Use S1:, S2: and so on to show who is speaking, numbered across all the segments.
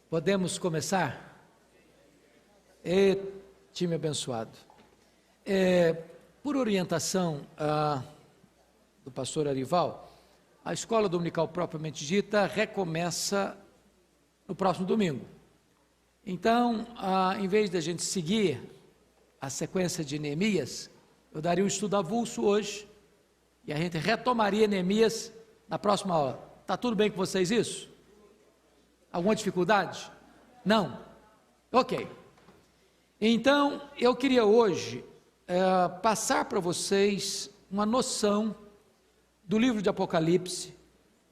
S1: Podemos começar? Time abençoado. Por orientação do pastor Arival, a escola dominical propriamente dita recomeça no próximo domingo. Então, em vez de a gente seguir a sequência de Neemias, eu daria um estudo avulso hoje e a gente retomaria Neemias na próxima aula. Está tudo bem com vocês isso? Alguma dificuldade? Não? Ok. Então, eu queria hoje passar para vocês uma noção do livro de Apocalipse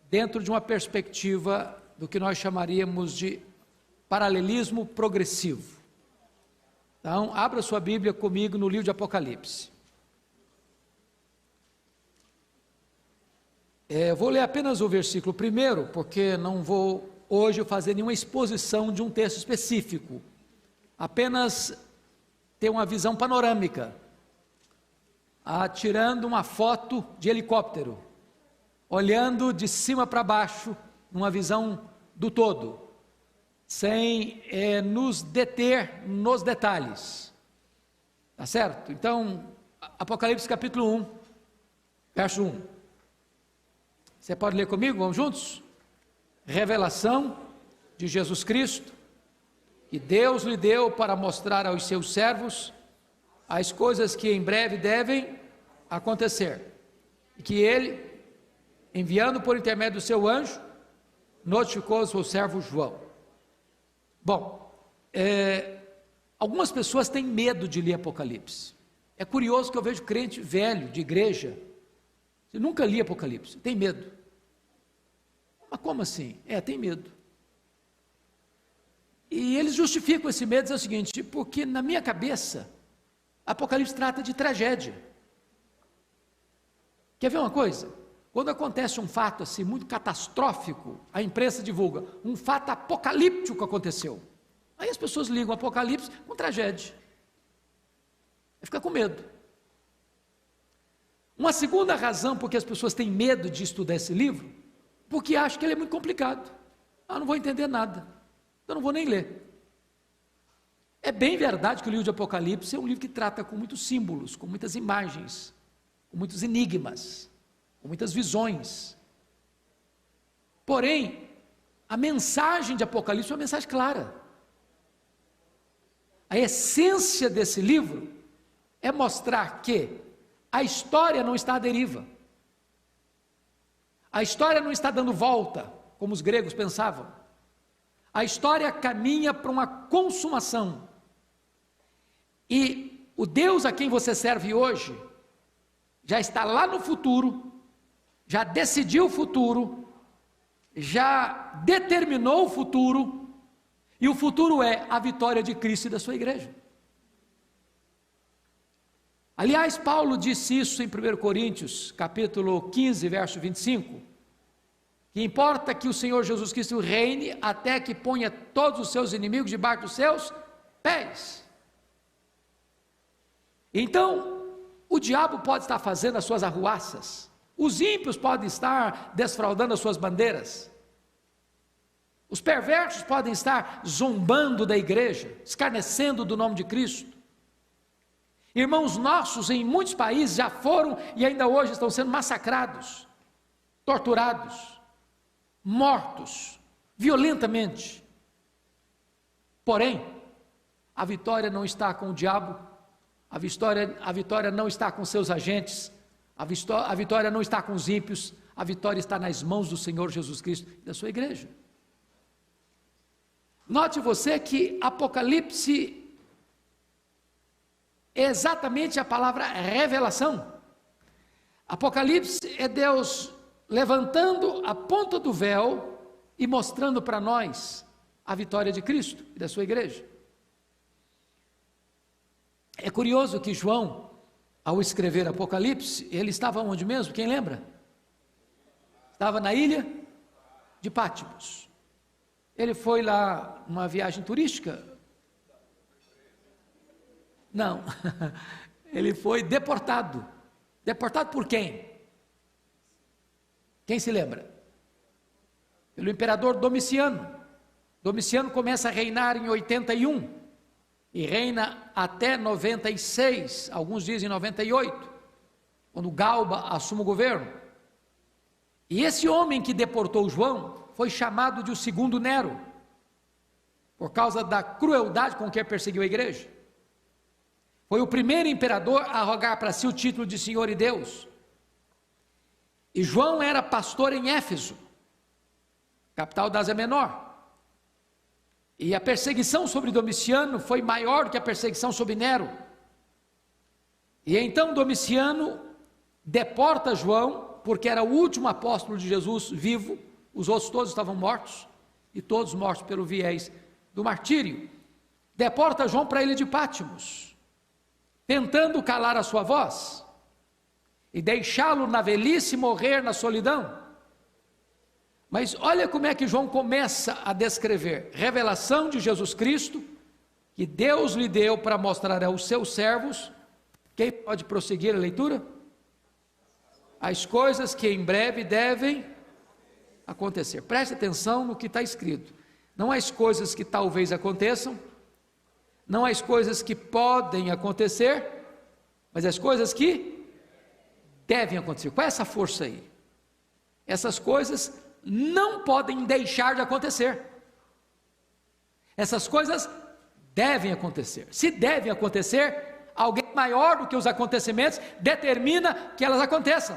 S1: dentro de uma perspectiva do que nós chamaríamos de paralelismo progressivo. Então, abra sua Bíblia comigo no livro de Apocalipse. Eu vou ler apenas o versículo primeiro, porque não vou hoje fazer nenhuma exposição de um texto específico, apenas ter uma visão panorâmica, tirando uma foto de helicóptero, olhando de cima para baixo, numa visão do todo, sem nos deter nos detalhes, tá certo? Então, Apocalipse capítulo 1, verso 1, você pode ler comigo, vamos juntos? Revelação de Jesus Cristo, que Deus lhe deu para mostrar aos seus servos as coisas que em breve devem acontecer, e que ele, enviando por intermédio do seu anjo, notificou ao seu servo João. Bom, algumas pessoas têm medo de ler Apocalipse. É curioso que eu vejo crente velho, de igreja, que nunca li Apocalipse, tem medo. Mas como assim? Tem medo. E eles justificam esse medo, dizendo o seguinte: porque na minha cabeça, Apocalipse trata de tragédia. Quer ver uma coisa? Quando acontece um fato assim muito catastrófico, a imprensa divulga, um fato apocalíptico aconteceu. Aí as pessoas ligam Apocalipse com tragédia. Fica com medo. Uma segunda razão porque as pessoas têm medo de estudar esse livro, porque acham que ele é muito complicado. Não vou entender nada, então não vou nem ler. É bem verdade que o livro de Apocalipse é um livro que trata com muitos símbolos, com muitas imagens, com muitos enigmas, com muitas visões. Porém, a mensagem de Apocalipse é uma mensagem clara. A essência desse livro é mostrar que a história não está à deriva. A história não está dando volta, como os gregos pensavam. A história caminha para uma consumação. E o Deus a quem você serve hoje já está lá no futuro, já decidiu o futuro, já determinou o futuro, e o futuro é a vitória de Cristo e da sua igreja. Aliás, Paulo disse isso em 1 Coríntios, capítulo 15, verso 25, que importa que o Senhor Jesus Cristo reine até que ponha todos os seus inimigos debaixo dos seus pés. Então, o diabo pode estar fazendo as suas arruaças, os ímpios podem estar desfraudando as suas bandeiras, os perversos podem estar zombando da igreja, escarnecendo do nome de Cristo. Irmãos nossos em muitos países já foram e ainda hoje estão sendo massacrados, torturados, mortos, violentamente. Porém, a vitória não está com o diabo, a vitória não está com seus agentes, a vitória não está com os ímpios, a vitória está nas mãos do Senhor Jesus Cristo e da sua igreja. Note você que Apocalipse é exatamente a palavra revelação. Apocalipse é Deus levantando a ponta do véu e mostrando para nós a vitória de Cristo e da sua igreja. É curioso que João, ao escrever Apocalipse, ele estava onde mesmo? Quem lembra? Estava na ilha de Patmos. Ele foi lá numa viagem turística? Não, ele foi deportado. Deportado por quem? Quem se lembra? Pelo imperador Domiciano. Domiciano começa a reinar em 81 e reina até 96, alguns dizem 98, quando Galba assume o governo. E esse homem que deportou João foi chamado de o segundo Nero, por causa da crueldade com que perseguiu a igreja. Foi o primeiro imperador a arrogar para si o título de Senhor e Deus. E João era pastor em Éfeso, capital da Ásia Menor. E a perseguição sobre Domiciano foi maior do que a perseguição sobre Nero. E então Domiciano deporta João, porque era o último apóstolo de Jesus vivo, os outros todos estavam mortos, e todos mortos pelo viés do martírio. Deporta João para a ilha de Pátimos, tentando calar a sua voz, e deixá-lo na velhice morrer na solidão. Mas olha como é que João começa a descrever: revelação de Jesus Cristo, que Deus lhe deu para mostrar aos seus servos. Quem pode prosseguir a leitura? As coisas que em breve devem acontecer. Preste atenção no que está escrito. Não as coisas que talvez aconteçam, não as coisas que podem acontecer, mas as coisas que devem acontecer. Qual é essa força aí? Essas coisas não podem deixar de acontecer. Essas coisas devem acontecer. Se devem acontecer, alguém maior do que os acontecimentos determina que elas aconteçam.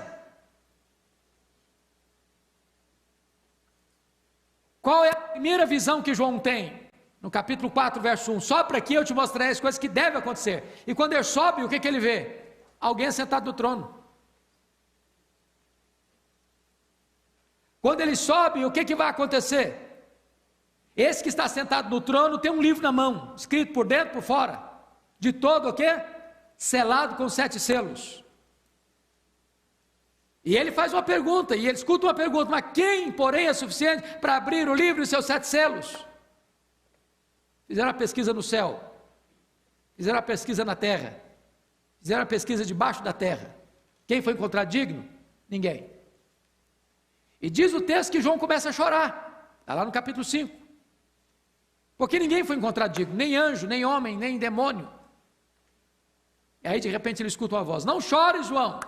S1: Qual é a primeira visão que João tem? No capítulo 4, verso 1, sopra aqui, eu te mostrarei as coisas que devem acontecer. E quando ele sobe, o que ele vê? Alguém sentado no trono. Quando ele sobe, o que vai acontecer? Esse que está sentado no trono tem um livro na mão, escrito por dentro e por fora, de todo o quê? Selado com 7 selos. E ele faz uma pergunta, e ele escuta uma pergunta: mas quem, porém, é suficiente para abrir o livro e seus 7 selos? Fizeram a pesquisa no céu, fizeram a pesquisa na terra, fizeram a pesquisa debaixo da terra. Quem foi encontrado digno? Ninguém. E diz o texto que João começa a chorar, está lá no capítulo 5, porque ninguém foi encontrado digno, nem anjo, nem homem, nem demônio. E aí de repente ele escuta uma voz: não chore, João,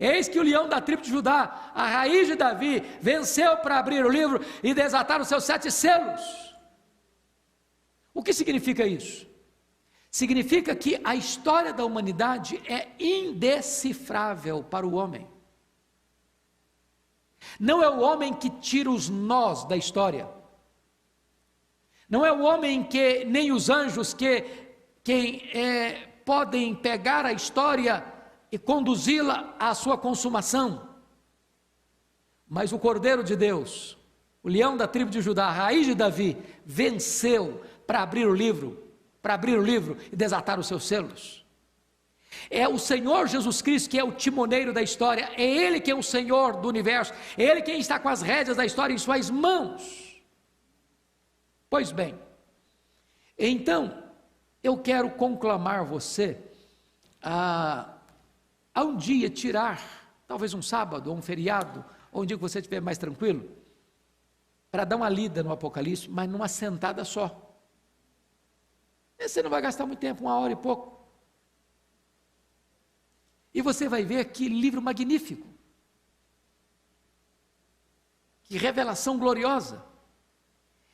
S1: eis que o leão da tribo de Judá, a raiz de Davi, venceu para abrir o livro e desatar os seus 7 selos. O que significa isso? Significa que a história da humanidade é indecifrável para o homem. Não é o homem que tira os nós da história, não é o homem que, nem os anjos podem pegar a história e conduzi-la à sua consumação, mas o Cordeiro de Deus, o leão da tribo de Judá, a raiz de Davi, venceu para abrir o livro e desatar os seus selos. É o Senhor Jesus Cristo que é o timoneiro da história, é Ele que é o Senhor do universo, é Ele quem está com as rédeas da história em suas mãos. Pois bem, então, eu quero conclamar você a um dia tirar, talvez um sábado, ou um feriado, ou um dia que você estiver mais tranquilo, para dar uma lida no Apocalipse, mas numa sentada só. E você não vai gastar muito tempo, 1 hora e pouco. E você vai ver que livro magnífico, que revelação gloriosa.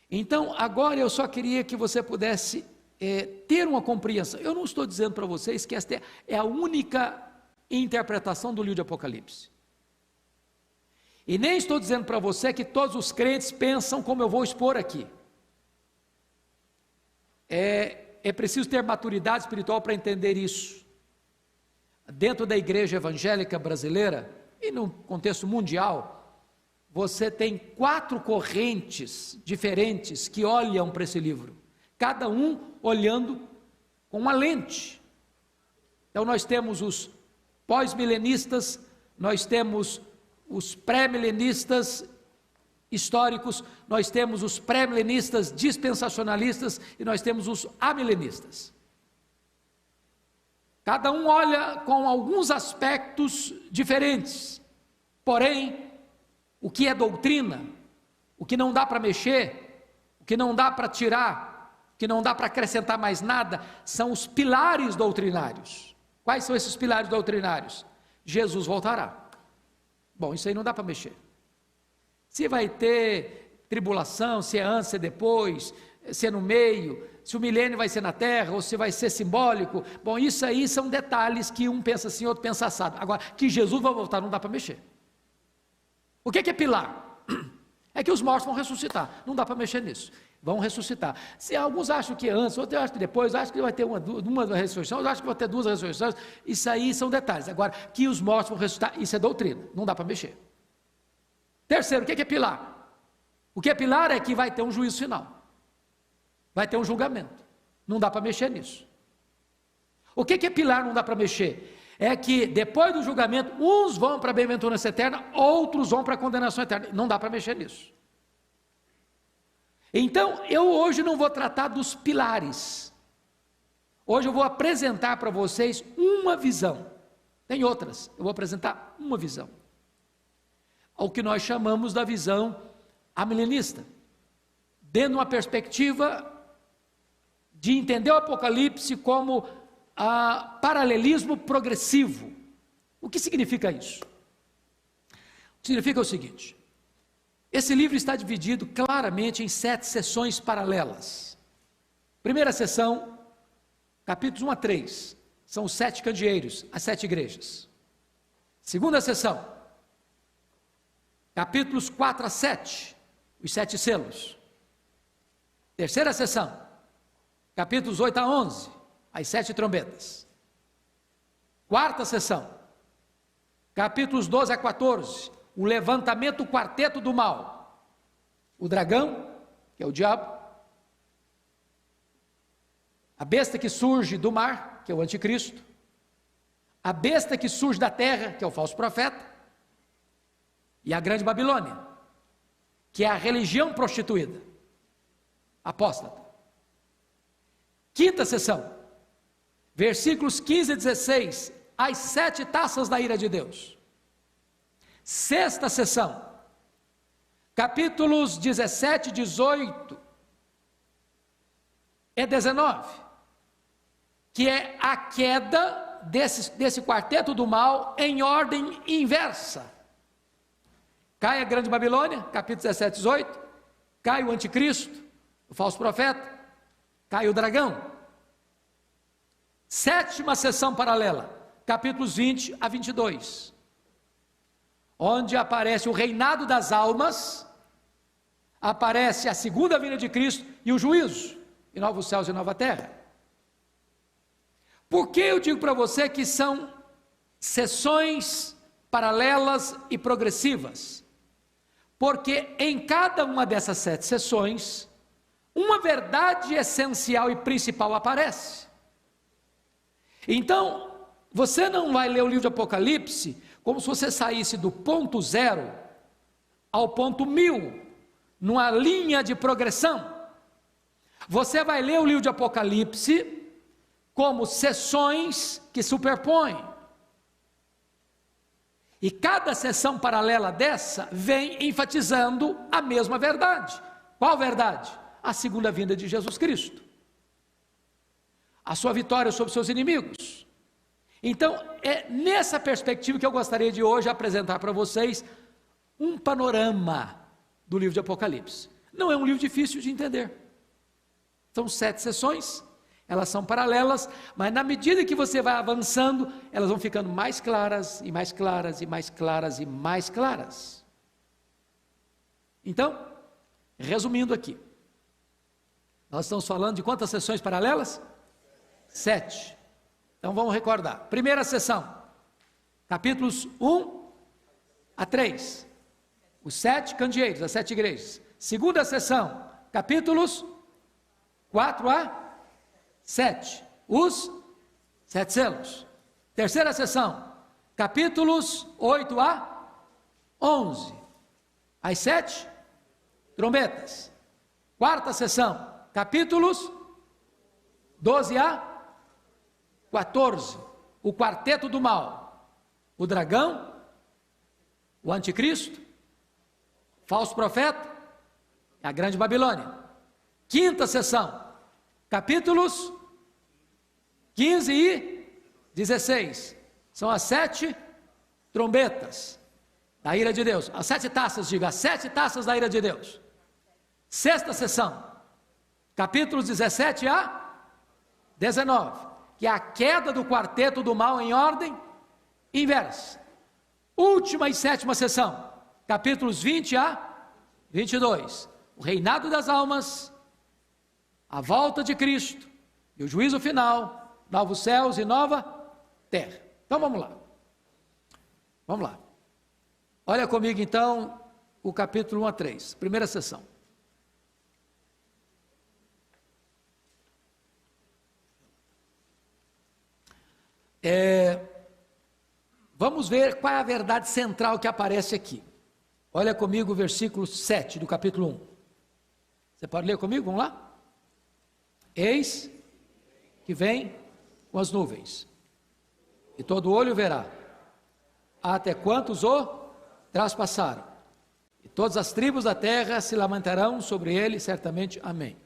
S1: Então, agora eu só queria que você pudesse ter uma compreensão. Eu não estou dizendo para vocês que esta é a única interpretação do livro de Apocalipse. E nem estou dizendo para você que todos os crentes pensam como eu vou expor aqui. É preciso ter maturidade espiritual para entender isso. Dentro da igreja evangélica brasileira e no contexto mundial, você tem 4 correntes diferentes que olham para esse livro, cada um olhando com uma lente. Então nós temos os pós-milenistas, nós temos os pré-milenistas históricos, nós temos os pré-milenistas dispensacionalistas e nós temos os amilenistas. Cada um olha com alguns aspectos diferentes, porém, o que é doutrina, o que não dá para mexer, o que não dá para tirar, o que não dá para acrescentar mais nada, são os pilares doutrinários. Quais são esses pilares doutrinários? Jesus voltará. Bom, isso aí não dá para mexer. Se vai ter tribulação, se é antes, se é depois, se é no meio, se o milênio vai ser na terra, ou se vai ser simbólico, bom, isso aí são detalhes que um pensa assim, outro pensa assado. Agora, que Jesus vai voltar não dá para mexer. O que é pilar? É que os mortos vão ressuscitar, não dá para mexer nisso, vão ressuscitar. Se alguns acham que é antes, outros acham que depois, acham que vai ter uma ressurreição, outros acham que vai ter duas ressurreições, isso aí são detalhes. Agora, que os mortos vão ressuscitar, isso é doutrina, não dá para mexer. Terceiro, o que é pilar? O que é pilar é que vai ter um juízo final, vai ter um julgamento, não dá para mexer nisso. O que é pilar, não dá para mexer? É que depois do julgamento, uns vão para a bem-aventurança eterna, outros vão para a condenação eterna, não dá para mexer nisso. Então, eu hoje não vou tratar dos pilares, hoje eu vou apresentar para vocês uma visão, tem outras, eu vou apresentar uma visão, o que nós chamamos da visão amilenista, dando uma perspectiva de entender o Apocalipse como paralelismo progressivo. O que significa isso? Significa o seguinte: esse livro está dividido claramente em 7 sessões paralelas. Primeira sessão, capítulos 1 a 3, são os 7 candeeiros, as 7 igrejas. Segunda sessão, capítulos 4 a 7, os 7 selos. Terceira sessão, capítulos 8 a 11, as 7 trombetas. Quarta sessão, capítulos 12 a 14, o levantamento, o quarteto do mal, o dragão, que é o diabo, a besta que surge do mar, que é o anticristo, a besta que surge da terra, que é o falso profeta, e a grande Babilônia, que é a religião prostituída, apóstata. Quinta sessão, versículos 15 a 16, as 7 taças da ira de Deus. Sexta sessão, capítulos 17, 18 e 19, que é a queda desse quarteto do mal em ordem inversa. Cai a grande Babilônia, capítulo 17, 18, cai o anticristo, o falso profeta, cai o dragão. Sétima sessão paralela, capítulos 20 a 22, onde aparece o reinado das almas, aparece a segunda vinda de Cristo e o juízo, e novos céus e nova terra. Por que eu digo para você que são sessões paralelas e progressivas? Porque em cada uma dessas 7 sessões, uma verdade essencial e principal aparece. Então, você não vai ler o livro de Apocalipse como se você saísse do ponto 0 ao ponto 1000, numa linha de progressão. Você vai ler o livro de Apocalipse como sessões que superpõem. E cada sessão paralela dessa vem enfatizando a mesma verdade. Qual verdade? A segunda vinda de Jesus Cristo, a sua vitória sobre seus inimigos. Então, é nessa perspectiva que eu gostaria de hoje apresentar para vocês um panorama do livro de Apocalipse. Não é um livro difícil de entender. São 7 sessões, elas são paralelas, mas na medida que você vai avançando, elas vão ficando mais claras, e mais claras, e mais claras, e mais claras. Então, resumindo aqui, nós estamos falando de quantas sessões paralelas? 7. Então vamos recordar. Primeira sessão, capítulos 1 a 3, os 7 candeeiros, as 7 igrejas. Segunda sessão, capítulos 4 a 7, os 7 selos. Terceira sessão, capítulos 8 a 11, as 7 trombetas. Quarta sessão, capítulos 12 a 14, o quarteto do mal, o dragão, o anticristo, falso profeta, a grande Babilônia. Quinta sessão, capítulos 15 e 16. São as 7 trombetas da ira de Deus. As 7 taças, diga, as 7 taças da ira de Deus. Sexta sessão, capítulos 17 a 19, que é a queda do quarteto do mal em ordem inversa. Última e sétima sessão, capítulos 20 a 22, o reinado das almas, a volta de Cristo e o juízo final, novos céus e nova terra. Então vamos lá. Vamos lá. Olha comigo então o capítulo 1 a 3, primeira sessão. Vamos ver qual é a verdade central que aparece aqui. Olha comigo o versículo 7 do capítulo 1. Você pode ler comigo? Vamos lá? Eis que vem com as nuvens, e todo olho verá, até quantos o traspassaram, e todas as tribos da terra se lamentarão sobre ele, certamente. Amém.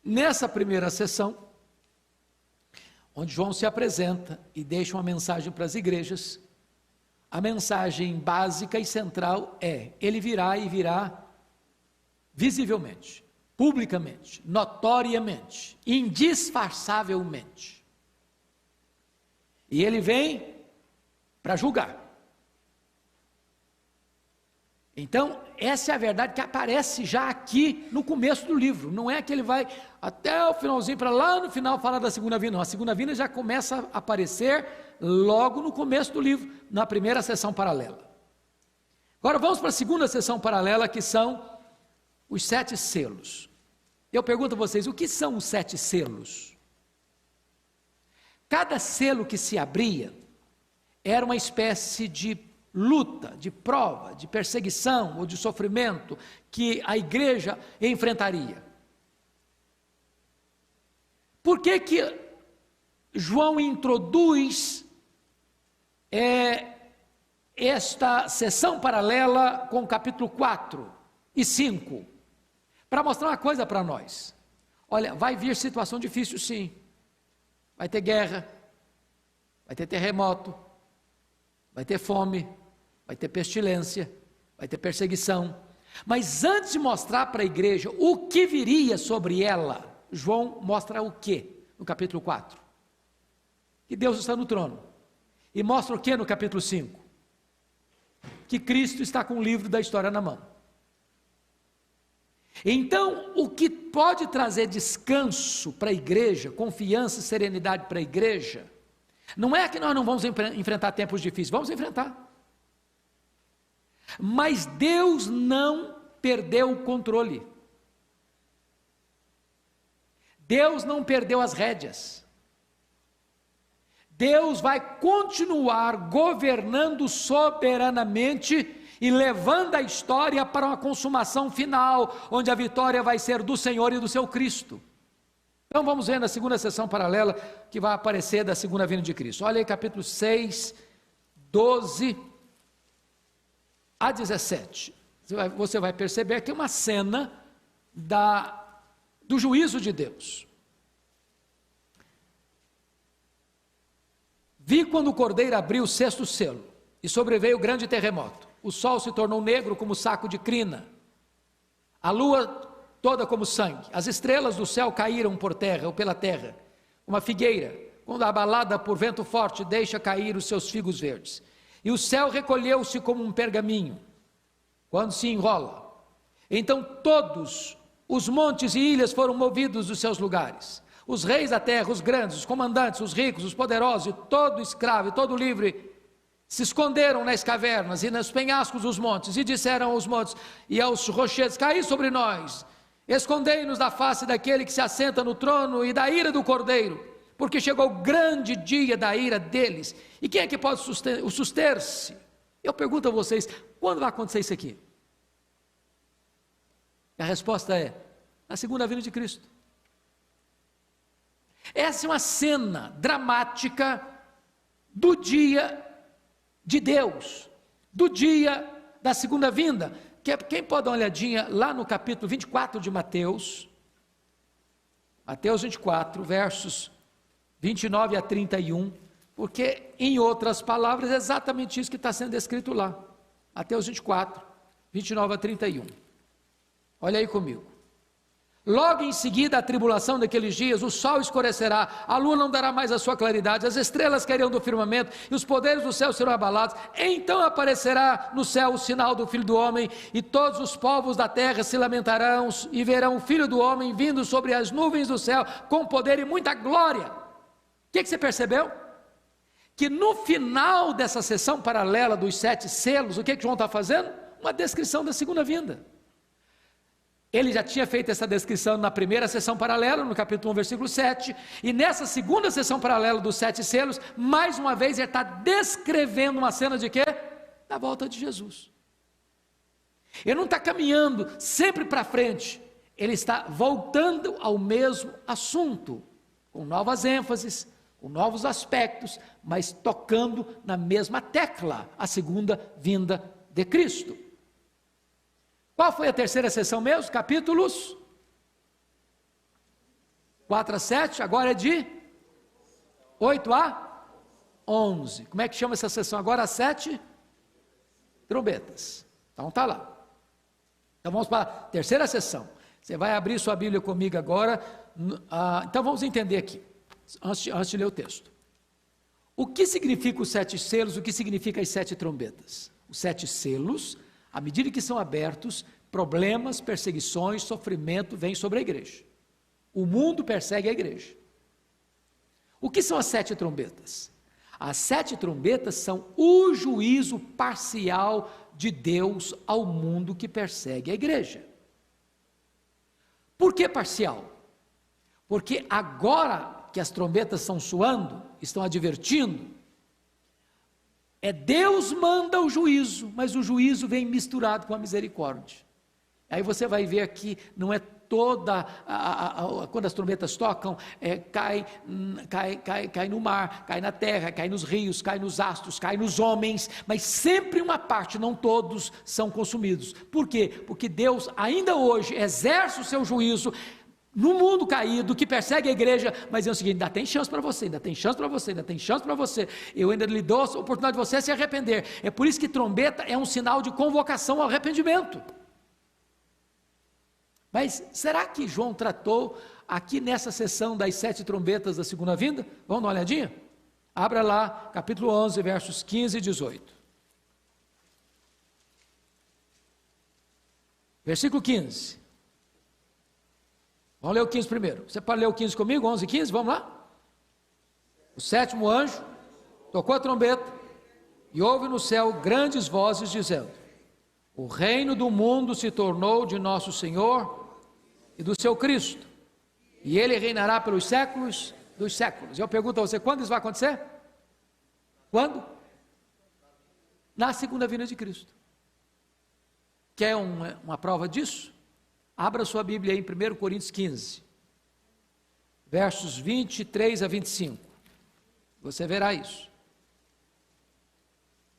S1: Nessa primeira sessão, onde João se apresenta e deixa uma mensagem para as igrejas, a mensagem básica e central é: ele virá e virá visivelmente, publicamente, notoriamente, indisfarçavelmente. E ele vem para julgar. Então, essa é a verdade que aparece já aqui no começo do livro. Não é que ele vai até o finalzinho, para lá no final falar da segunda vinda. Não, a segunda vinda já começa a aparecer logo no começo do livro, na primeira sessão paralela. Agora vamos para a segunda sessão paralela, que são os 7 selos. Eu pergunto a vocês, o que são os 7 selos? Cada selo que se abria era uma espécie de luta, de prova, de perseguição ou de sofrimento que a igreja enfrentaria. Por que que João introduz esta sessão paralela com o capítulo 4 e 5? Para mostrar uma coisa para nós. Olha, vai vir situação difícil, sim. Vai ter guerra, vai ter terremoto, vai ter fome, vai ter pestilência, vai ter perseguição. Mas antes de mostrar para a igreja o que viria sobre ela, João mostra o que no capítulo 4? Que Deus está no trono. E mostra o que no capítulo 5? Que Cristo está com o livro da história na mão. Então, o que pode trazer descanso para a igreja, confiança e serenidade para a igreja, não é que nós não vamos enfrentar tempos difíceis, vamos enfrentar. Mas Deus não perdeu o controle. Deus não perdeu as rédeas. Deus vai continuar governando soberanamente e levando a história para uma consumação final, onde a vitória vai ser do Senhor e do seu Cristo. Então vamos ver na segunda sessão paralela que vai aparecer da segunda vinda de Cristo. Olha aí capítulo 6, 12 a 17. Você vai perceber que é uma cena do juízo de Deus. Vi quando o cordeiro abriu o 6º selo, e sobreveio grande terremoto. O sol se tornou negro como saco de crina, a lua toda como sangue, as estrelas do céu caíram por terra ou pela terra, uma figueira, quando abalada por vento forte, deixa cair os seus figos verdes. E o céu recolheu-se como um pergaminho, quando se enrola. Então todos os montes e ilhas foram movidos dos seus lugares. Os reis da terra, os grandes, os comandantes, os ricos, os poderosos, e todo escravo e todo livre, se esconderam nas cavernas e nos penhascos dos montes, e disseram aos montes e aos rochedos: caí sobre nós, escondei-nos da face daquele que se assenta no trono e da ira do cordeiro, porque chegou o grande dia da ira deles. E quem é que pode suster-se? Eu pergunto a vocês, quando vai acontecer isso aqui? A resposta é: na segunda vinda de Cristo. Essa é uma cena dramática do dia de Deus, do dia da segunda vinda, quem pode dar uma olhadinha lá no capítulo 24 de Mateus, Mateus 24, versos 29 a 31, porque, em outras palavras, é exatamente isso que está sendo descrito lá, Mateus 24, 29 a 31, olha aí comigo. Logo em seguida a tribulação daqueles dias, o sol escurecerá, a lua não dará mais a sua claridade, as estrelas cairão do firmamento, e os poderes do céu serão abalados. Então aparecerá no céu o sinal do Filho do Homem, e todos os povos da terra se lamentarão, e verão o Filho do Homem vindo sobre as nuvens do céu, com poder e muita glória. O que você percebeu? Que no final dessa sessão paralela dos 7 selos, o que João está fazendo? Uma descrição da segunda vinda. Ele já tinha feito essa descrição na primeira sessão paralela, no capítulo 1, versículo 7, e nessa segunda sessão paralela dos 7 selos, mais uma vez ele está descrevendo uma cena de quê? Da volta de Jesus. Ele não está caminhando sempre para frente, ele está voltando ao mesmo assunto, com novas ênfases, com novos aspectos, mas tocando na mesma tecla, a segunda vinda de Cristo. Qual foi a terceira sessão mesmo? Capítulos 4 a 7, agora é de 8 a 11. Como é que chama essa sessão agora? As 7 trombetas. Então está lá. Então vamos para a terceira sessão. Você vai abrir sua Bíblia comigo agora. Então vamos entender aqui, antes de ler o texto. O que significa os 7 selos? O que significa as 7 trombetas? Os 7 selos, à medida que são abertos, problemas, perseguições, sofrimento vêm sobre a igreja. O mundo persegue a igreja. O que são as 7 trombetas? As 7 trombetas são o juízo parcial de Deus ao mundo que persegue a igreja. Por que parcial? Porque agora que as trombetas estão soando, estão advertindo, Deus manda o juízo, mas o juízo vem misturado com a misericórdia. Aí você vai ver aqui, não é toda, quando as trombetas tocam, cai no mar, cai na terra, cai nos rios, cai nos astros, cai nos homens, mas sempre uma parte, não todos são consumidos. Por quê? Porque Deus ainda hoje exerce o seu juízo no mundo caído, que persegue a igreja, mas é o seguinte: ainda tem chance para você, ainda tem chance para você, ainda tem chance para você, eu ainda lhe dou a oportunidade de você se arrepender. É por isso que trombeta é um sinal de convocação ao arrependimento. Mas será que João tratou aqui nessa sessão das 7 trombetas da segunda vinda? Vamos dar uma olhadinha? Abra lá, capítulo 11, versos 15 e 18. Versículo 15. Vamos ler o 15 primeiro. Você pode ler o 15 comigo? 11 e 15, vamos lá? O 7º anjo tocou a trombeta e houve no céu grandes vozes dizendo: o reino do mundo se tornou de nosso Senhor e do seu Cristo, e ele reinará pelos séculos dos séculos. Eu pergunto a você, quando isso vai acontecer? Quando? Na segunda vinda de Cristo. Quer uma prova disso? Abra sua Bíblia aí em 1 Coríntios 15, versos 23 a 25, você verá isso.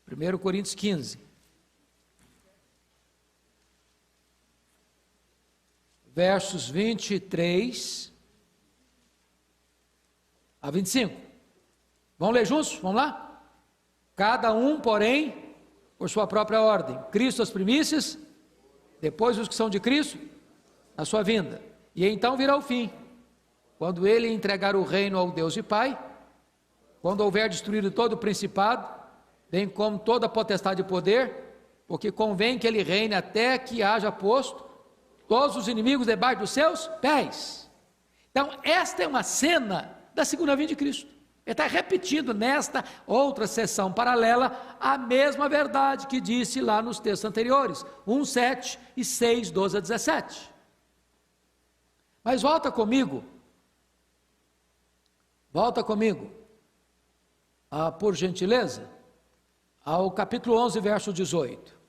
S1: 1 Coríntios 15, versos 23 a 25, vamos ler juntos? Vamos lá? Cada um, porém, por sua própria ordem, Cristo as primícias, depois os que são de Cristo, a sua vinda, e então virá o fim, quando ele entregar o reino ao Deus e Pai, quando houver destruído todo o principado, bem como toda a potestade e poder, porque convém que ele reine até que haja posto todos os inimigos debaixo dos seus pés. Então esta é uma cena da segunda vinda de Cristo. Ele está repetindo nesta outra sessão paralela a mesma verdade que disse lá nos textos anteriores, 1, 7 e 6, 12 a 17. Mas volta comigo, por gentileza, ao capítulo 11, verso 18.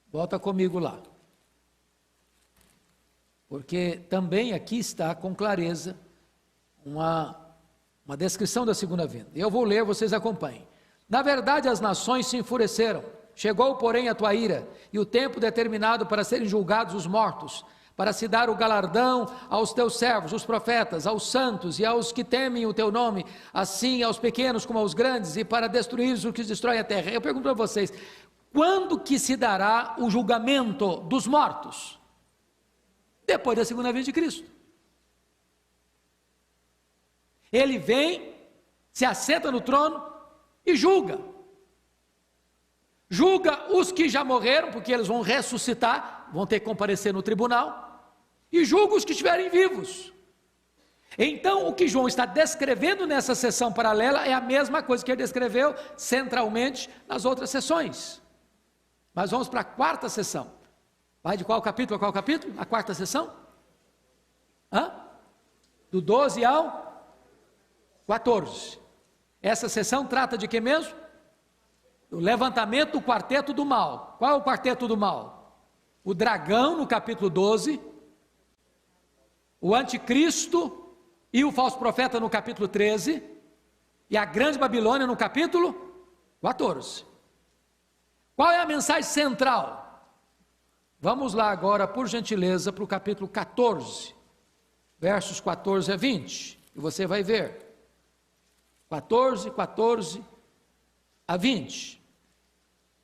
S1: Volta comigo lá, porque também aqui está com clareza uma descrição da segunda vinda. Eu vou ler, vocês acompanhem. Na verdade, as nações se enfureceram. Chegou, porém, a tua ira, e o tempo determinado para serem julgados os mortos, para se dar o galardão aos teus servos, os profetas, aos santos e aos que temem o teu nome, assim aos pequenos como aos grandes, e para destruir os que destroem a terra. Eu pergunto a vocês, quando que se dará o julgamento dos mortos? Depois da segunda vinda de Cristo. Ele vem, se assenta no trono e julga. Julga os que já morreram, porque eles vão ressuscitar, vão ter que comparecer no tribunal, e julga os que estiverem vivos. Então, o que João está descrevendo nessa sessão paralela é a mesma coisa que ele descreveu centralmente nas outras sessões. Mas vamos para a quarta sessão. Vai de qual capítulo a qual capítulo? A quarta sessão? Do 12 ao 14. Essa sessão trata de que mesmo? O levantamento do quarteto do mal. Qual é o quarteto do mal? O dragão no capítulo 12, o anticristo e o falso profeta no capítulo 13, e a grande Babilônia no capítulo 14. Qual é a mensagem central? Vamos lá agora, por gentileza, para o capítulo 14, versos 14 a 20, e você vai ver. 14 a 20.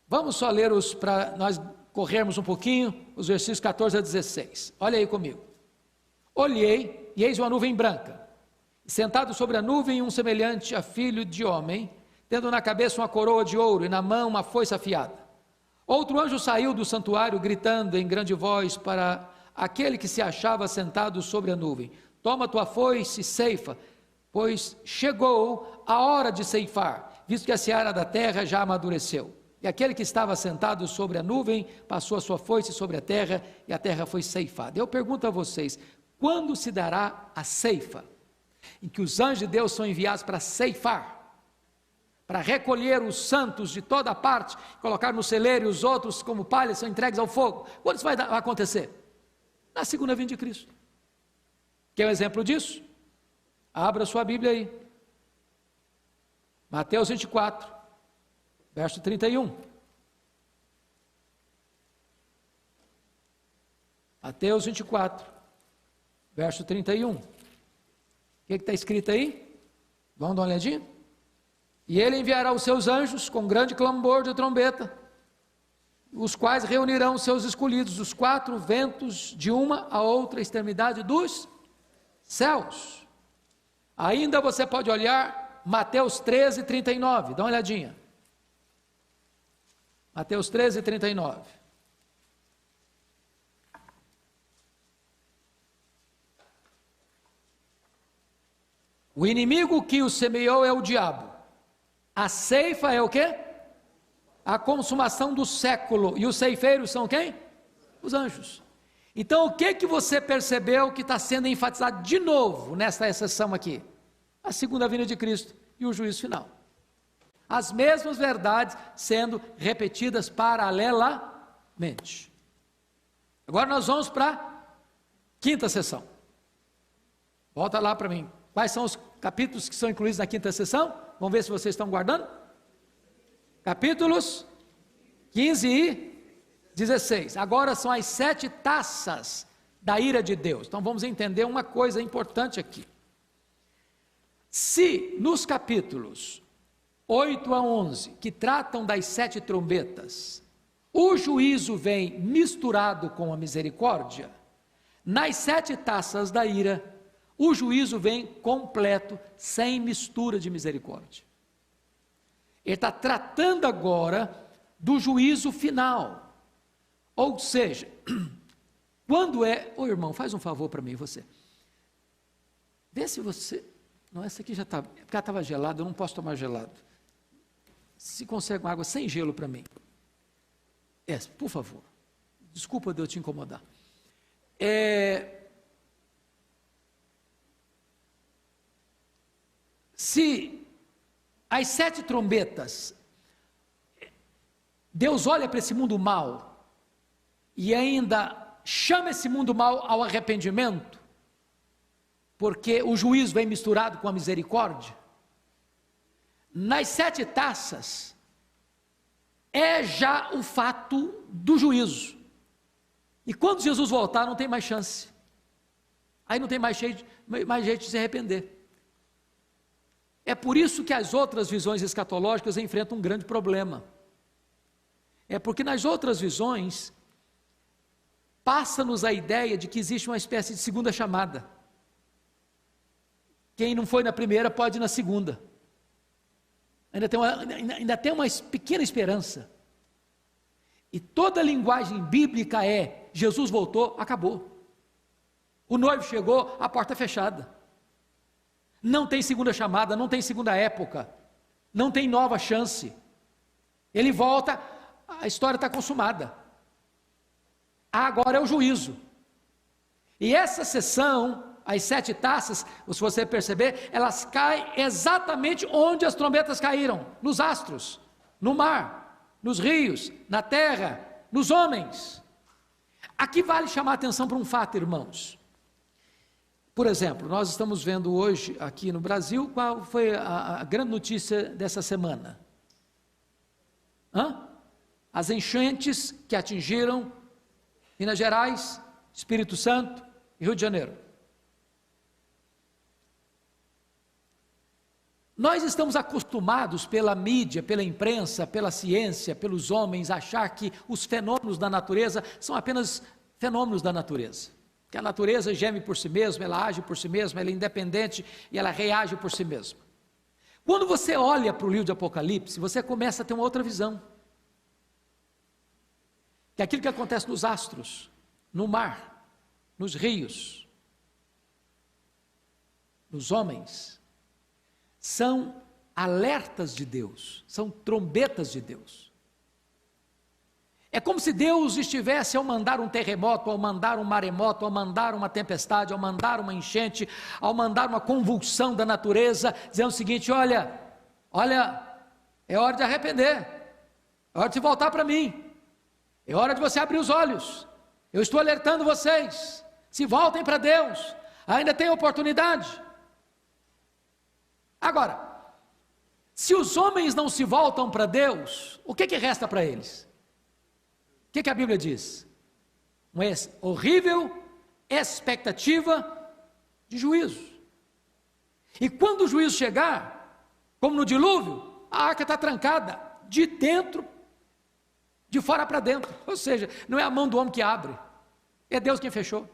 S1: Vamos só ler para nós corrermos um pouquinho, os versículos 14 a 16. Olha aí comigo. Olhei, e eis uma nuvem branca, e sentado sobre a nuvem um semelhante a filho de homem, tendo na cabeça uma coroa de ouro, e na mão uma foice afiada. Outro anjo saiu do santuário, gritando em grande voz para aquele que se achava sentado sobre a nuvem: toma tua foice e ceifa, pois chegou a hora de ceifar, visto que a seara da terra já amadureceu. E aquele que estava sentado sobre a nuvem passou a sua foice sobre a terra, e a terra foi ceifada. Eu pergunto a vocês, quando se dará a ceifa, em que os anjos de Deus são enviados para ceifar, para recolher os santos de toda parte, colocar no celeiro, e os outros como palha são entregues ao fogo? Quando isso vai acontecer? Na segunda vinda de Cristo. Quer um exemplo disso? Abra sua Bíblia aí. Mateus 24, verso 31. Mateus 24, verso 31. O que está escrito aí? Vamos dar uma olhadinha? E ele enviará os seus anjos com grande clamor de trombeta, os quais reunirão os seus escolhidos dos quatro ventos de uma a outra extremidade dos céus. Ainda você pode olhar Mateus 13, 39, dá uma olhadinha. Mateus 13, 39. O inimigo que o semeou é o diabo. A ceifa é o quê? A consumação do século. E os ceifeiros são quem? Os anjos. Então, o que você percebeu que está sendo enfatizado de novo nesta exceção aqui? A segunda vinda de Cristo e o juízo final. As mesmas verdades sendo repetidas paralelamente. Agora nós vamos para a quinta sessão. Volta lá para mim. Quais são os capítulos que são incluídos na quinta sessão? Vamos ver se vocês estão guardando. Capítulos 15 e 16. Agora são as 7 taças da ira de Deus. Então vamos entender uma coisa importante aqui. Se nos capítulos 8 a 11, que tratam das 7 trombetas, o juízo vem misturado com a misericórdia, nas 7 taças da ira, o juízo vem completo, sem mistura de misericórdia. Ele está tratando agora do juízo final. Ou seja, quando é... Ô irmão, faz um favor para mim, você. Vê se você... Não, essa aqui já está... Porque ela estava gelada, eu não posso tomar gelado. Se consegue uma água sem gelo para mim. Por favor. Desculpa de eu te incomodar. Se as 7 trombetas, Deus olha para esse mundo mal e ainda chama esse mundo mal ao arrependimento, porque o juízo vem misturado com a misericórdia, nas 7 taças é já o fato do juízo. E quando Jesus voltar, não tem mais chance. Aí não tem mais jeito de se arrepender. É por isso que as outras visões escatológicas enfrentam um grande problema. É porque nas outras visões, passa-nos a ideia de que existe uma espécie de segunda chamada. Quem não foi na primeira pode ir na segunda. Ainda tem uma pequena esperança. E toda a linguagem bíblica é: Jesus voltou, acabou. O noivo chegou, a porta fechada. Não tem segunda chamada, não tem segunda época, não tem nova chance. Ele volta, a história está consumada. Agora é o juízo. E essa sessão, as 7 taças, se você perceber, elas caem exatamente onde as trombetas caíram: nos astros, no mar, nos rios, na terra, nos homens. Aqui vale chamar a atenção para um fato, irmãos. Por exemplo, nós estamos vendo hoje aqui no Brasil, qual foi a grande notícia dessa semana? As enchentes que atingiram Minas Gerais, Espírito Santo e Rio de Janeiro. Nós estamos acostumados pela mídia, pela imprensa, pela ciência, pelos homens, a achar que os fenômenos da natureza são apenas fenômenos da natureza. Que a natureza geme por si mesma, ela age por si mesma, ela é independente e ela reage por si mesma. Quando você olha para o livro de Apocalipse, você começa a ter uma outra visão. Que aquilo que acontece nos astros, no mar, nos rios, nos homens, são alertas de Deus, são trombetas de Deus. É como se Deus estivesse ao mandar um terremoto, ao mandar um maremoto, ao mandar uma tempestade, ao mandar uma enchente, ao mandar uma convulsão da natureza, dizendo o seguinte: olha, é hora de arrepender, é hora de voltar para mim, é hora de você abrir os olhos, eu estou alertando vocês, se voltem para Deus, ainda tem oportunidade. Agora, se os homens não se voltam para Deus, o que resta para eles? O que a Bíblia diz? Uma horrível expectativa de juízo. E quando o juízo chegar, como no dilúvio, a arca está trancada, de dentro, de fora para dentro. Ou seja, não é a mão do homem que abre, é Deus quem fechou.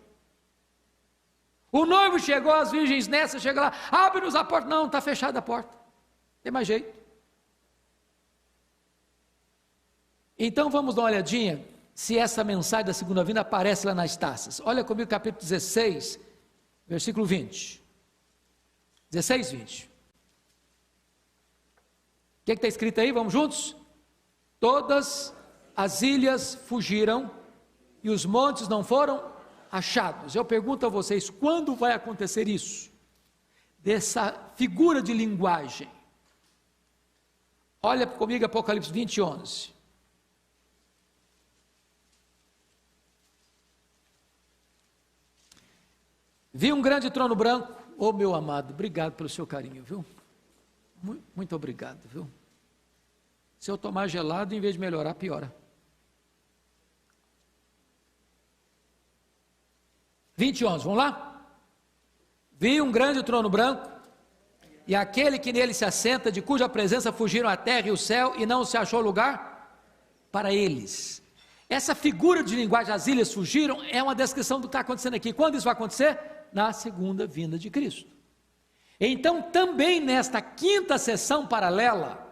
S1: O noivo chegou, as virgens nessa, chega lá, abre-nos a porta. Não, está fechada a porta, não tem mais jeito. Então vamos dar uma olhadinha se essa mensagem da segunda vinda aparece lá nas taças. Olha comigo capítulo 16, versículo 20. 16, 20. O que está escrito aí? Vamos juntos? Todas as ilhas fugiram e os montes não foram achados. Eu pergunto a vocês, quando vai acontecer isso? Dessa figura de linguagem. Olha comigo Apocalipse 20, 11. Vi um grande trono branco. Oh, meu amado, obrigado pelo seu carinho, viu? Muito obrigado, viu? Se eu tomar gelado, em vez de melhorar, piora. 20, 11, vamos lá? Vi um grande trono branco, e aquele que nele se assenta, de cuja presença fugiram a terra e o céu, e não se achou lugar para eles. Essa figura de linguagem, as ilhas fugiram, é uma descrição do que está acontecendo aqui. Quando isso vai acontecer? Na segunda vinda de Cristo. Então, também nesta quinta sessão paralela,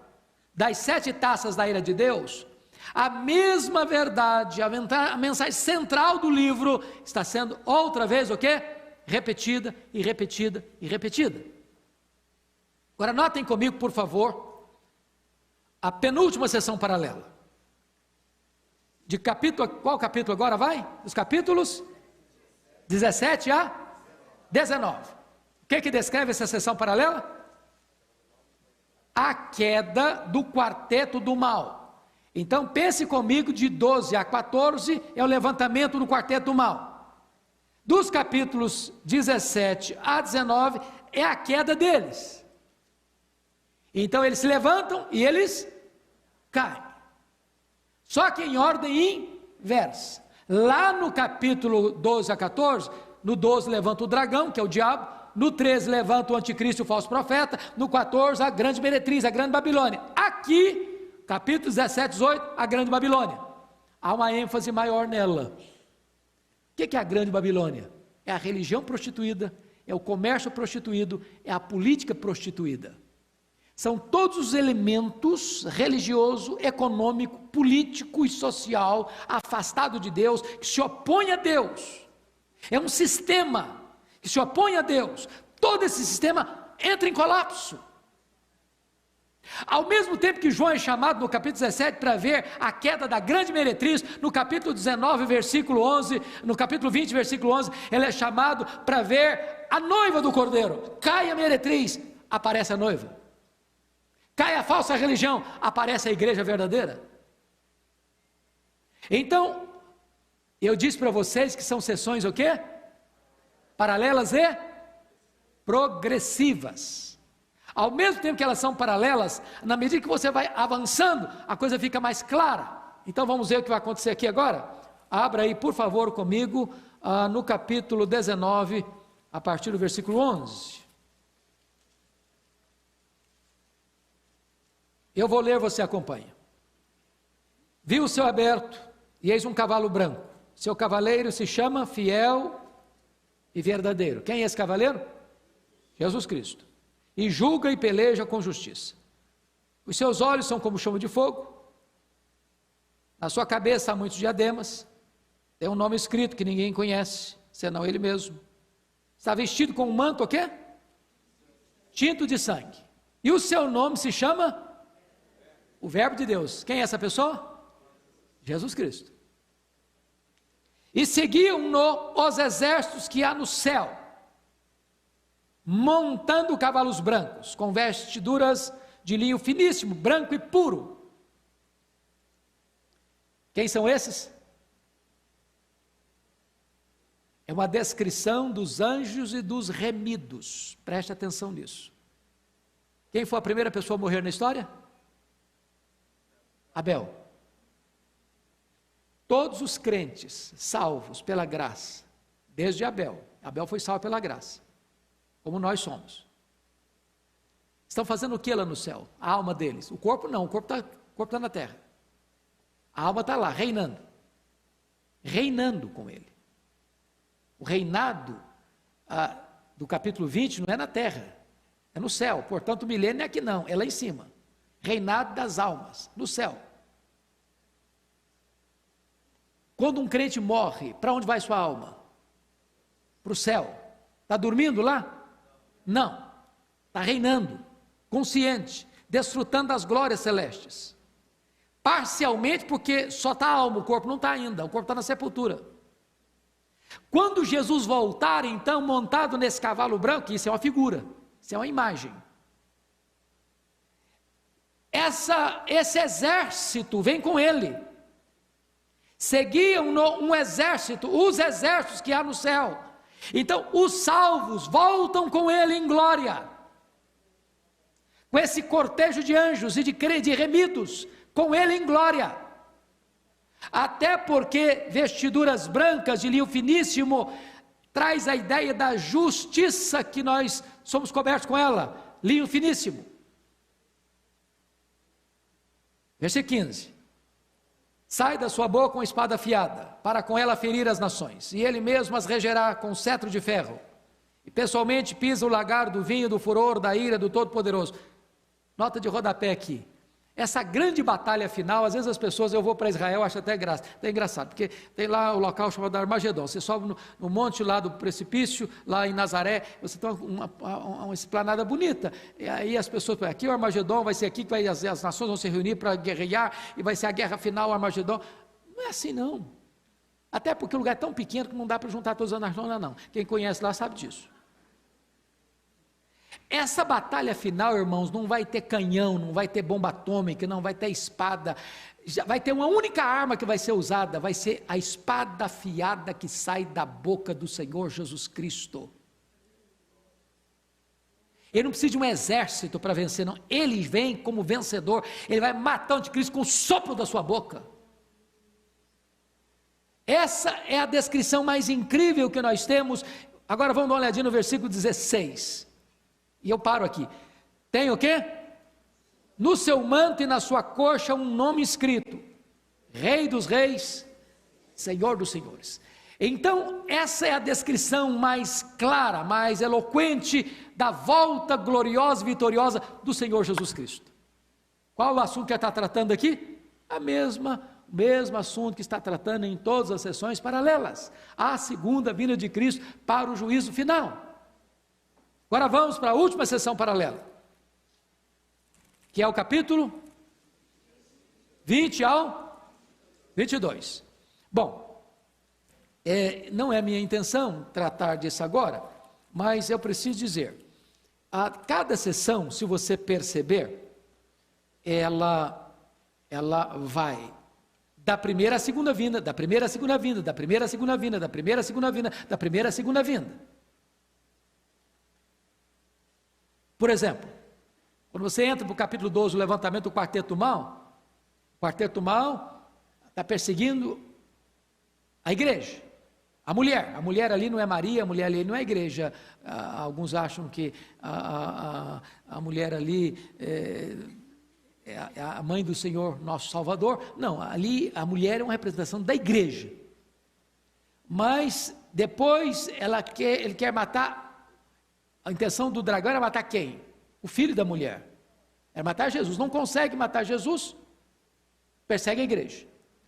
S1: das 7 taças da ira de Deus, a mesma verdade, a mensagem central do livro, está sendo outra vez o quê? Repetida, e repetida, e repetida. Agora notem comigo, por favor, a penúltima sessão paralela. De capítulo, qual capítulo agora vai? Os capítulos 17 a 19. O que descreve essa sessão paralela? A queda do quarteto do mal. Então pense comigo, de 12 a 14 é o levantamento do quarteto do mal. Dos capítulos 17 a 19 é a queda deles. Então eles se levantam e eles caem. Só que em ordem inversa. Lá no capítulo 12 a 14, no 12 levanta o dragão, que é o diabo, no 13 levanta o anticristo e o falso profeta, no 14 a grande meretriz, a grande Babilônia. Aqui, capítulo 17, 18, a grande Babilônia. Há uma ênfase maior nela. O que é a grande Babilônia? É a religião prostituída, é o comércio prostituído, é a política prostituída. São todos os elementos religioso, econômico, político e social afastado de Deus, que se opõe a Deus. É um sistema que se opõe a Deus. Todo esse sistema entra em colapso. Ao mesmo tempo que João é chamado no capítulo 17 para ver a queda da grande meretriz, no capítulo 19, versículo 11, no capítulo 20, versículo 11, ele é chamado para ver a noiva do Cordeiro. Cai a meretriz, aparece a noiva. Cai a falsa religião, aparece a igreja verdadeira. Então, eu disse para vocês que são sessões o quê? Paralelas e progressivas. Ao mesmo tempo que elas são paralelas, na medida que você vai avançando, a coisa fica mais clara. Então vamos ver o que vai acontecer aqui agora? Abra aí, por favor, comigo, no capítulo 19, a partir do versículo 11. Eu vou ler, você acompanha. Viu o céu aberto, e eis um cavalo branco. Seu cavaleiro se chama Fiel e Verdadeiro. Quem é esse cavaleiro? Jesus Cristo. E julga e peleja com justiça. Os seus olhos são como chama de fogo. Na sua cabeça há muitos diademas. Tem um nome escrito que ninguém conhece, senão ele mesmo. Está vestido com um manto o quê? Tinto de sangue. E o seu nome se chama o Verbo de Deus. Quem é essa pessoa? Jesus Cristo. E seguiam-no os exércitos que há no céu, montando cavalos brancos, com vestiduras de linho finíssimo, branco e puro. Quem são esses? É uma descrição dos anjos e dos remidos. Preste atenção nisso. Quem foi a primeira pessoa a morrer na história? Abel. Todos os crentes salvos pela graça, desde Abel foi salvo pela graça, como nós somos, estão fazendo o que lá no céu? A alma deles, o corpo não, o corpo está na terra, a alma está lá, reinando com ele. O reinado do capítulo 20 não é na terra, é no céu, portanto o milênio é aqui não, é lá em cima, reinado das almas, no céu. Quando um crente morre, para onde vai sua alma? Para o céu. Está dormindo lá? Não. Está reinando, consciente, desfrutando das glórias celestes. Parcialmente porque só está a alma, o corpo não está ainda, o corpo está na sepultura. Quando Jesus voltar, então, montado nesse cavalo branco, isso é uma figura, isso é uma imagem. Esse exército vem com ele. Seguiam um exército, os exércitos que há no céu. Então os salvos voltam com ele em glória, com esse cortejo de anjos e de remidos, com ele em glória. Até porque vestiduras brancas de linho finíssimo traz a ideia da justiça que nós somos cobertos com ela, linho finíssimo. Versículo 15. Sai da sua boca uma espada afiada, para com ela ferir as nações, e ele mesmo as regerá com cetro de ferro, e pessoalmente pisa o lagar do vinho, do furor, da ira do Todo-Poderoso. Nota de rodapé aqui. Essa grande batalha final, às vezes as pessoas, eu vou para Israel, acho até engraçado, porque tem lá o local chamado Armagedon, você sobe no monte lá do precipício, lá em Nazaré, você tem uma esplanada bonita, e aí as pessoas, aqui o Armagedon, vai ser aqui que as nações vão se reunir para guerrear, e vai ser a guerra final, o Armagedon. Não é assim não, até porque o lugar é tão pequeno que não dá para juntar todos os nações lá não, quem conhece lá sabe disso. Essa batalha final, irmãos, não vai ter canhão, não vai ter bomba atômica, não vai ter espada, vai ter uma única arma que vai ser usada, vai ser a espada afiada que sai da boca do Senhor Jesus Cristo. Ele não precisa de um exército para vencer, não. Ele vem como vencedor. Ele vai matar o anticristo com o sopro da sua boca. Essa é a descrição mais incrível que nós temos. Agora vamos dar uma olhadinha no versículo 16. E eu paro aqui. Tem o quê? No seu manto e na sua coxa um nome escrito: Rei dos Reis, Senhor dos Senhores. Então, essa é a descrição mais clara, mais eloquente da volta gloriosa e vitoriosa do Senhor Jesus Cristo. Qual o assunto que ele está tratando aqui? O mesmo assunto que está tratando em todas as sessões paralelas. A segunda vinda de Cristo para o juízo final. Agora vamos para a última sessão paralela, que é o capítulo 20 ao 22. Bom, não é minha intenção tratar disso agora, mas eu preciso dizer, a cada sessão, se você perceber, ela vai da primeira à segunda vinda, da primeira à segunda vinda, da primeira à segunda vinda, da primeira à segunda vinda, da primeira à segunda vinda. Por exemplo, quando você entra para o capítulo 12, o levantamento do quarteto mal, o quarteto mal está perseguindo a igreja. A mulher ali não é Maria, a mulher ali não é a igreja. Alguns acham que a mulher ali é a mãe do Senhor, nosso Salvador. Não, ali a mulher é uma representação da igreja. Mas depois ele quer matar, a intenção do dragão era matar quem? O filho da mulher. Era matar Jesus. Não consegue matar Jesus, persegue a igreja.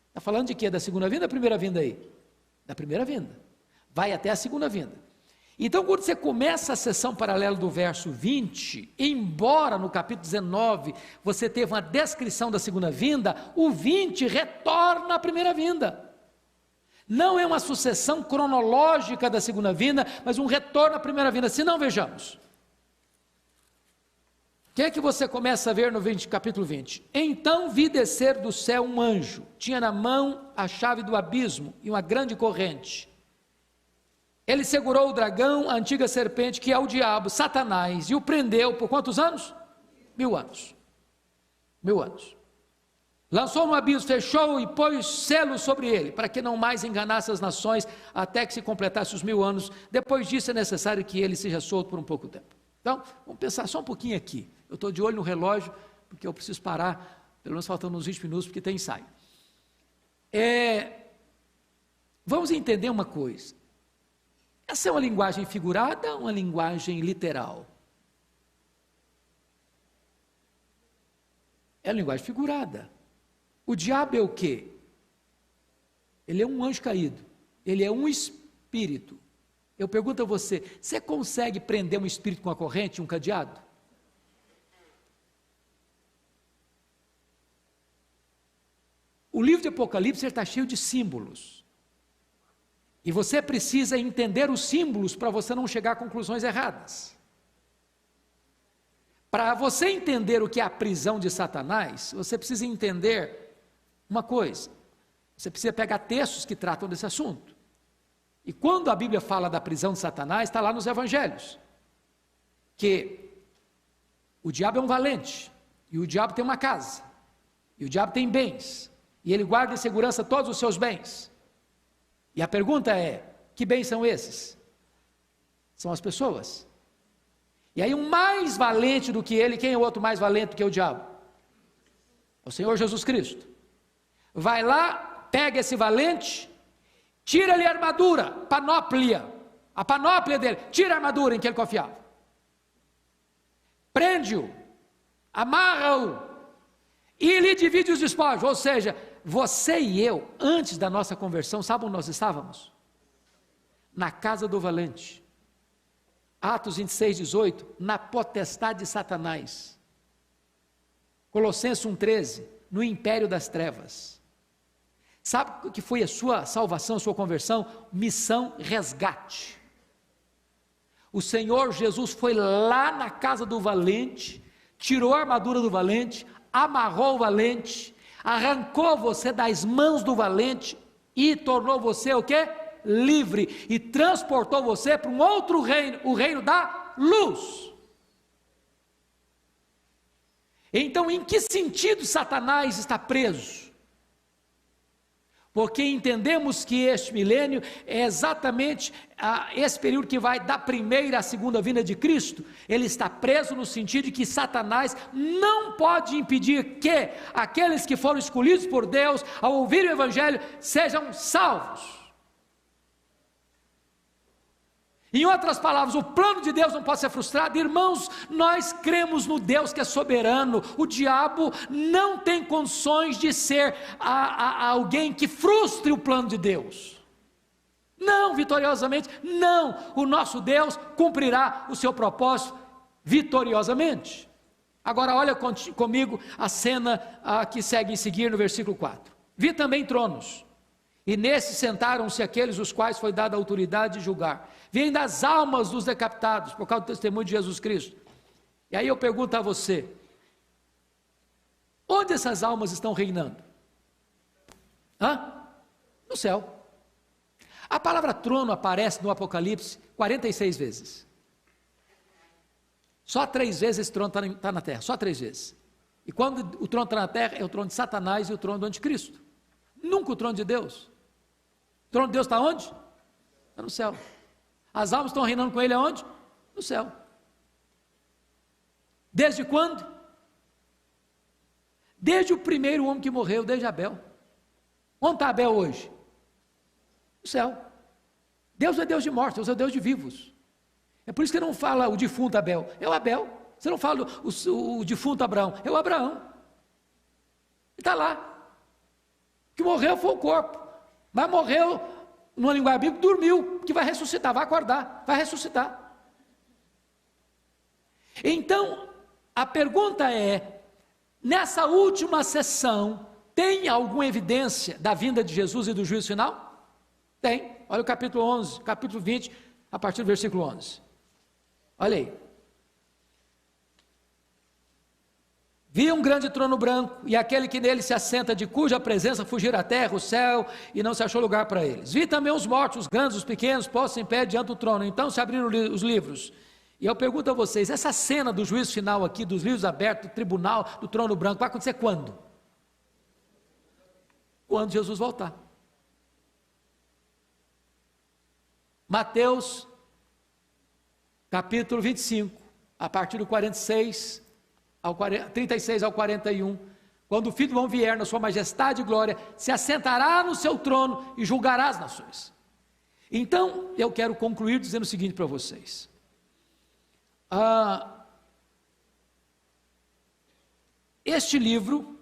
S1: Está falando de quê? Da segunda vinda ou da primeira vinda aí? Da primeira vinda, vai até a segunda vinda. Então, quando você começa a sessão paralela do verso 20, embora no capítulo 19 você teve uma descrição da segunda vinda, o 20 retorna à primeira vinda. Não é uma sucessão cronológica da segunda vinda, mas um retorno à primeira vinda. Se não, vejamos. O que é que você começa a ver no capítulo 20? Então vi descer do céu um anjo, tinha na mão a chave do abismo e uma grande corrente. Ele segurou o dragão, a antiga serpente, que é o diabo, Satanás, e o prendeu por quantos anos? 1000 anos. 1000 anos. Lançou no abismo, fechou e pôs selo sobre ele, para que não mais enganasse as nações, até que se completasse os 1000 anos. Depois disso é necessário que ele seja solto por um pouco tempo. Então, vamos pensar só um pouquinho aqui. Eu estou de olho no relógio, porque eu preciso parar, pelo menos faltando uns 20 minutos, porque tem ensaio. Vamos entender uma coisa. Essa é uma linguagem figurada ou uma linguagem literal? É uma linguagem figurada. O diabo é o quê? Ele é um anjo caído. Ele é um espírito. Eu pergunto a você, você consegue prender um espírito com a corrente, um cadeado? O livro de Apocalipse está cheio de símbolos. E você precisa entender os símbolos para você não chegar a conclusões erradas. Para você entender o que é a prisão de Satanás, você precisa entender uma coisa. Você precisa pegar textos que tratam desse assunto. E quando a Bíblia fala da prisão de Satanás, está lá nos evangelhos. Que o diabo é um valente. E o diabo tem uma casa. E o diabo tem bens. E ele guarda em segurança todos os seus bens. E a pergunta é, que bens são esses? São as pessoas. E aí um mais valente do que ele, quem é o outro mais valente do que o diabo? O Senhor Jesus Cristo. Vai lá, pega esse valente, tira-lhe a armadura, panóplia, a panóplia dele, tira a armadura em que ele confiava. Prende-o, amarra-o, e lhe divide os despojos, ou seja, você e eu, antes da nossa conversão, sabe onde nós estávamos? Na casa do valente. Atos 26, 18, na potestade de Satanás. Colossenses 1,13, no império das trevas. Sabe o que foi a sua salvação, a sua conversão? Missão resgate. O Senhor Jesus foi lá na casa do valente, tirou a armadura do valente, amarrou o valente, arrancou você das mãos do valente e tornou você o quê? Livre, e transportou você para um outro reino, o reino da luz. Então, em que sentido Satanás está preso? Porque entendemos que este milênio é exatamente esse período que vai da primeira à segunda vinda de Cristo. Ele está preso no sentido de que Satanás não pode impedir que aqueles que foram escolhidos por Deus, ao ouvir o Evangelho, sejam salvos. Em outras palavras, o plano de Deus não pode ser frustrado. Irmãos, nós cremos no Deus que é soberano. O diabo não tem condições de ser alguém que frustre o plano de Deus. Não, vitoriosamente, não. O nosso Deus cumprirá o seu propósito vitoriosamente. Agora olha comigo a cena que segue em seguir no versículo 4. Vi também tronos, e nesses sentaram-se aqueles os quais foi dada a autoridade de julgar. Vêm das almas dos decapitados, por causa do testemunho de Jesus Cristo. E aí eu pergunto a você, onde essas almas estão reinando? No céu. A palavra trono aparece no Apocalipse 46 vezes. Só 3 vezes esse trono está na terra, só 3 vezes. E quando o trono está na terra, é o trono de Satanás e o trono do anticristo. Nunca o trono de Deus. O trono de Deus está onde? Está no céu. As almas estão reinando com ele aonde? No céu. Desde quando? Desde o primeiro homem que morreu, desde Abel. Onde está Abel hoje? No céu. Deus é Deus de mortos, Deus é Deus de vivos. É por isso que não fala o defunto Abel, é o Abel. Você não fala o defunto Abraão, é o Abraão. Ele está lá. O que morreu foi o corpo, mas morreu, numa linguagem bíblica, dormiu, que vai ressuscitar, vai acordar, vai ressuscitar. Então, a pergunta é, nessa última sessão, tem alguma evidência da vinda de Jesus e do juízo final? Tem, olha o capítulo 11, capítulo 20, a partir do versículo 11. Olha aí. Vi um grande trono branco, e aquele que nele se assenta, de cuja presença fugira a terra, o céu, e não se achou lugar para eles. Vi também os mortos, os grandes, os pequenos, postos em pé diante do trono. Então se abriram os livros. E eu pergunto a vocês, essa cena do juízo final aqui, dos livros abertos, do tribunal, do trono branco, vai acontecer quando? Quando Jesus voltar. Mateus, capítulo 25, a partir do 36 ao 41, quando o Filho do Homem vier na sua majestade e glória, se assentará no seu trono e julgará as nações. Então, eu quero concluir dizendo o seguinte para vocês. Este livro,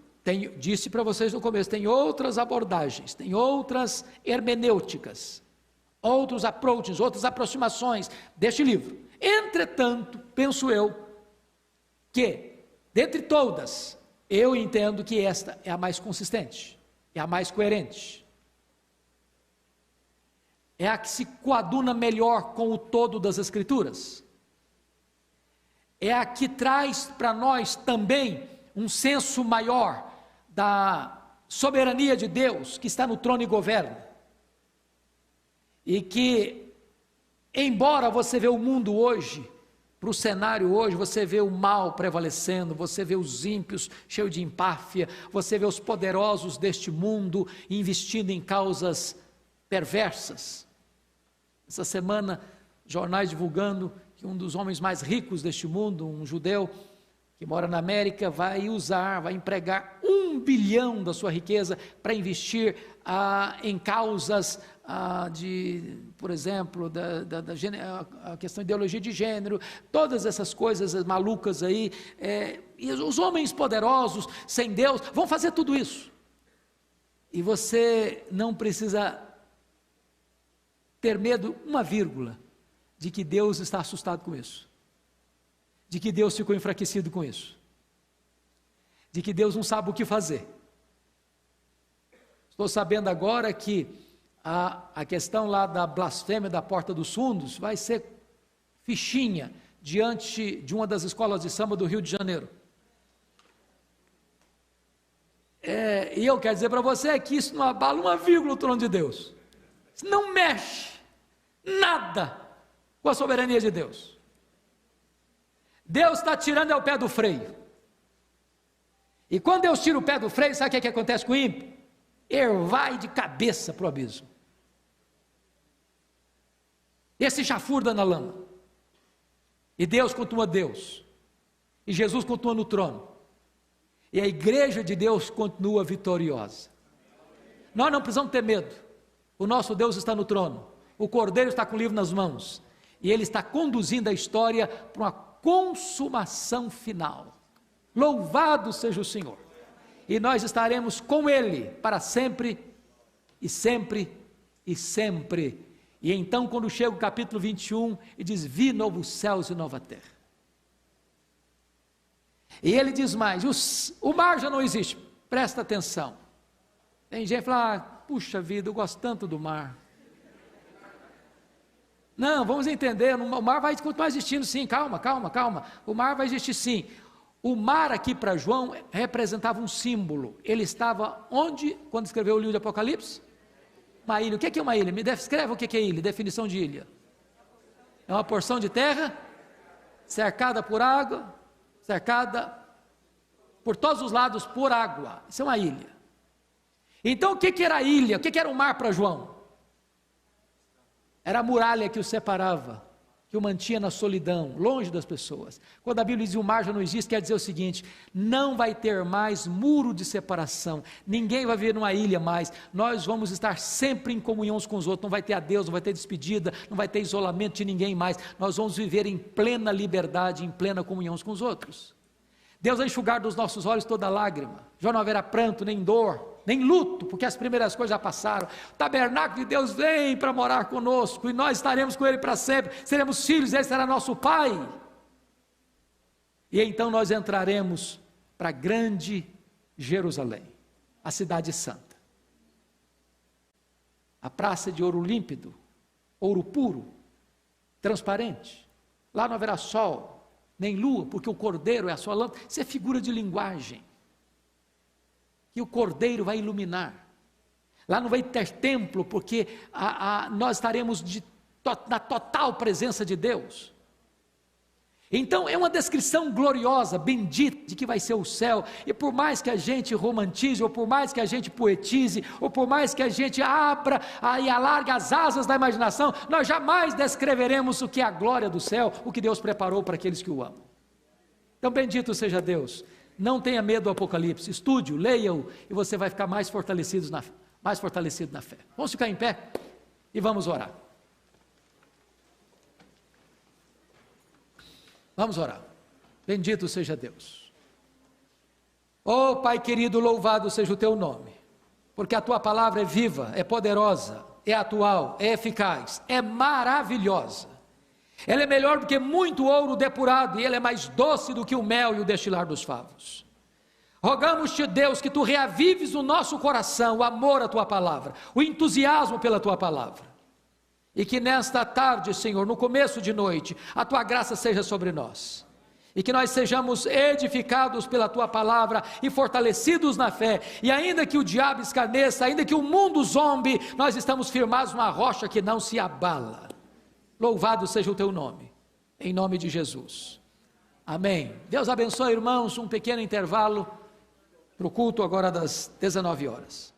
S1: disse para vocês no começo, tem outras abordagens, tem outras hermenêuticas, outros approaches, outras aproximações deste livro. Entretanto, penso eu, que, dentre todas, eu entendo que esta é a mais consistente, é a mais coerente, é a que se coaduna melhor com o todo das Escrituras, é a que traz para nós também um senso maior da soberania de Deus, que está no trono e governa, e que, embora você vê o mundo hoje, para o cenário hoje, você vê o mal prevalecendo, você vê os ímpios cheios de empáfia, você vê os poderosos deste mundo investindo em causas perversas. Essa semana, jornais divulgando que um dos homens mais ricos deste mundo, um judeu que mora na América, vai empregar 1 bilhão da sua riqueza para investir em causas por exemplo, a questão de ideologia de gênero, todas essas coisas malucas aí, e os homens poderosos, sem Deus, vão fazer tudo isso, e você não precisa ter medo, uma vírgula, de que Deus está assustado com isso, de que Deus ficou enfraquecido com isso, de que Deus não sabe o que fazer. Estou sabendo agora que a questão lá da blasfêmia da Porta dos Fundos vai ser fichinha diante de uma das escolas de samba do Rio de Janeiro. E eu quero dizer para você que isso não abala uma vírgula o trono de Deus, isso não mexe nada com a soberania de Deus. Deus está tirando o pé do freio, E quando Deus tira o pé do freio, sabe o que acontece com o ímpio? Ele vai de cabeça para o abismo. Esse chafurda na lama. E Deus continua Deus. E Jesus continua no trono. E a igreja de Deus continua vitoriosa. Nós não precisamos ter medo. O nosso Deus está no trono. O Cordeiro está com o livro nas mãos. E Ele está conduzindo a história para uma consumação final. Louvado seja o Senhor. E nós estaremos com Ele para sempre, e sempre, e sempre. E então quando chega o capítulo 21, e diz, vi novos céus e nova terra. E ele diz mais, o mar já não existe, presta atenção. Tem gente que fala, puxa vida, eu gosto tanto do mar. Não, vamos entender, o mar vai continuar existindo sim, calma, o mar vai existir sim. O mar aqui para João representava um símbolo, ele estava onde, quando escreveu o livro de Apocalipse? Uma ilha. O que é uma ilha? Me descreve o que é ilha, definição de ilha. É uma porção de terra, cercada por água, cercada por todos os lados por água, isso é uma ilha. Então o que era a ilha, o que era o mar para João? Era a muralha que o separava, que o mantinha na solidão, longe das pessoas. Quando a Bíblia diz o mar já não existe, quer dizer o seguinte, não vai ter mais muro de separação, ninguém vai viver numa ilha mais, nós vamos estar sempre em comunhão uns com os outros, não vai ter adeus, não vai ter despedida, não vai ter isolamento de ninguém mais, nós vamos viver em plena liberdade, em plena comunhão uns com os outros. Deus vai enxugar dos nossos olhos toda lágrima, já não haverá pranto, nem dor, nem luto, porque as primeiras coisas já passaram. O tabernáculo de Deus vem para morar conosco, e nós estaremos com Ele para sempre, seremos filhos, Ele será nosso Pai, e então nós entraremos para a grande Jerusalém, a cidade santa, a praça de ouro límpido, ouro puro, transparente, lá não haverá sol, nem lua, porque o Cordeiro é a sua lâmpada, isso é figura de linguagem, que o Cordeiro vai iluminar, lá não vai ter templo, porque nós estaremos na total presença de Deus. Então é uma descrição gloriosa, bendita, de que vai ser o céu, e por mais que a gente romantize, ou por mais que a gente poetize, ou por mais que a gente abra e alargue as asas da imaginação, nós jamais descreveremos o que é a glória do céu, o que Deus preparou para aqueles que o amam. Então bendito seja Deus, não tenha medo do Apocalipse, estude-o, leia-o, e você vai ficar mais fortalecido na fé. Vamos ficar em pé, e vamos orar. Vamos orar. Bendito seja Deus. Oh Pai querido, louvado seja o teu nome, porque a tua palavra é viva, é poderosa, é atual, é eficaz, é maravilhosa. Ela é melhor do que muito ouro depurado, e ela é mais doce do que o mel e o destilar dos favos. Rogamos-te, Deus, que tu reavives o nosso coração, o amor à tua palavra, o entusiasmo pela tua palavra. E que nesta tarde, Senhor, no começo de noite, a Tua graça seja sobre nós. E que nós sejamos edificados pela Tua palavra e fortalecidos na fé. E ainda que o diabo escarneça, ainda que o mundo zombe, nós estamos firmados numa rocha que não se abala. Louvado seja o Teu nome, em nome de Jesus. Amém. Deus abençoe, irmãos, um pequeno intervalo para o culto agora das 19 horas.